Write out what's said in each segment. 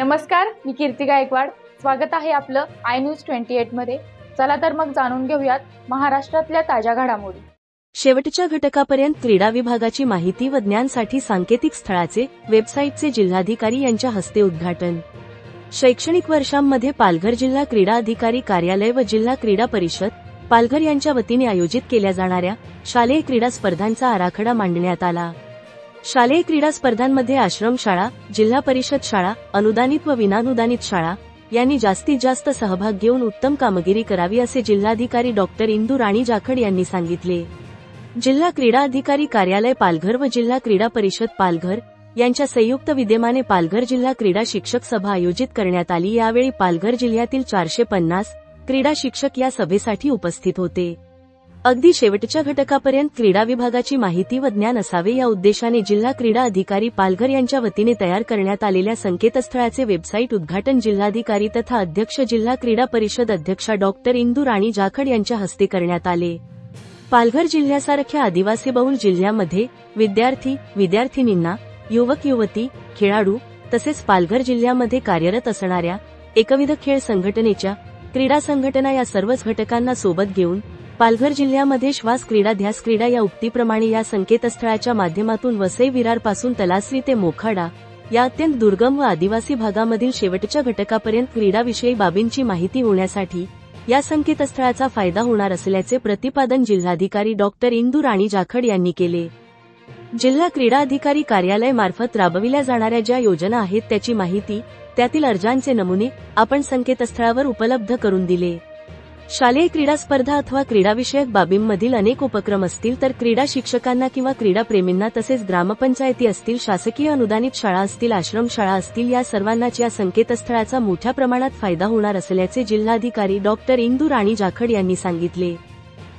नमस्कार, मी कीर्ती गायकवाड। स्वागत आहे आपलं आय न्यूज 28 मध्ये। चला तर मग जाणून घेऊयात महाराष्ट्रातल्या ताज्या घडामोडी। शेवटच्या घटकापर्यंत क्रीडा विभागाची माहिती व ज्ञानसाठी सांकेतिक स्थळाचे वेबसाईटचे जिल्हाधिकारी यांच्या हस्ते उद्घाटन। शैक्षणिक वर्षांमध्ये पालघर जिल्हा क्रीडा अधिकारी कार्यालय व जिल्हा क्रीडा परिषद पालघर यांच्या वतीने आयोजित केल्या जाणाऱ्या शालेय क्रीडा स्पर्धांचा आराखडा मांडण्यात आला। शालेय क्रीडा स्पर्धांमध्ये आश्रम शाळा, जिल्हा परिषद शाळा, अनुदानित व विनानुदानित शाळा यांनी जास्तीत जास्त सहभाग घेऊन उत्तम कामगिरी करावी असे जिल्हाधिकारी डॉ. इंदू राणी जाखड यांनी सांगितले। जिल्हा क्रीडा अधिकारी कार्यालय पालघर व जिल्हा क्रीडा परिषद पालघर यांच्या संयुक्त विद्यमाने पालघर जिल्हा क्रीडा शिक्षक सभा आयोजित करण्यात आली। यावेळी पालघर जिल्ह्यातील 450 क्रीडा शिक्षक या सभेसाठी उपस्थित होते। अगदी शेवटच्या घटकापर्यंत क्रीडा विभागाची माहिती व ज्ञान असावे या उद्देशाने जिल्हा क्रीडा अधिकारी पालघर यांच्या वतीने तयार करण्यात आलेल्या संकेतस्थळाचे वेबसाईट उद्घाटन जिल्हाधिकारी तथा अध्यक्ष जिल्हा क्रीडा परिषद अध्यक्षा डॉ. इंदू राणी जाखड यांच्या हस्ते करण्यात आले। पालघर जिल्ह्यासारख्या आदिवासीबहुल जिल्ह्यामध्ये विद्यार्थी, विद्यार्थिनींना, युवक युवती, खेळाडू तसेच पालघर जिल्ह्यामध्ये कार्यरत असणाऱ्या एकविध खेळ संघटनेच्या क्रीडा संघटना या सर्वच घटकांना सोबत घेऊन पालघर जिल्ह्यामध्ये श्वास क्रीडा ध्यास क्रीडा या उक्तीप्रमाणे या संकेतस्थळाच्या माध्यमातून वसई विरारपासून तलासरी ते मोखाडा या अत्यंत दुर्गम व आदिवासी भागामधील शेवटच्या घटकापर्यंत क्रीडाविषयी बाबींची माहिती होण्यासाठी या संकेतस्थळाचा फायदा होणार असल्याचे प्रतिपादन जिल्हाधिकारी डॉ. इंदू राणी जाखड यांनी केले। जिल्हा क्रीडा अधिकारी कार्यालय मार्फत राबविल्या जाणाऱ्या ज्या योजना आहेत त्याची माहिती, त्यातील अर्जांचे नमुने आपण संकेतस्थळावर उपलब्ध करून दिले। शालेय क्रीडा स्पर्धा अथवा क्रीडाविषयक बाबींमधील अनेक उपक्रम असतील तर क्रीडा शिक्षकांना किंवा क्रीडा प्रेमींना तसेच ग्रामपंचायती असतील, शासकीय अनुदानित शाळा असतील, आश्रमशाळा असतील या सर्वांनाच या संकेतस्थळाचा मोठ्या प्रमाणात फायदा होणार असल्याचे जिल्हाधिकारी डॉ. इंदू राणी जाखड यांनी सांगितले।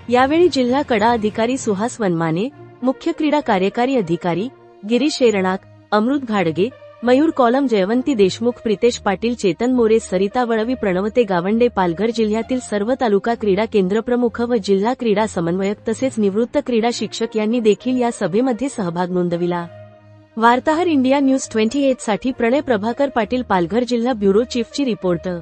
यावेळी जिल्हा क्रीडा अधिकारी सुहास वनमाने, मुख्य क्रीडा कार्यकारी अधिकारी गिरीश एरणाक, अमृत घाडगे, मयूर कॉलम, जयवंती देशमुख, प्रितेश पाटील, चेतन मोरे, सरिता वळवी, प्रणवते गावंडे, पालघर जिल्ह्यातील सर्व तालुका क्रीडा केंद्र प्रमुख व जिल्हा क्रीडा समन्वयक तसेच निवृत्त क्रीडा शिक्षक यांनी देखील या सभेमध्ये सहभाग नोंदविला। वार्ताहर इंडिया न्यूज 28 साठी प्रणय प्रभाकर पाटील, पालघर जिल्हा ब्युरो चीफची रिपोर्टर।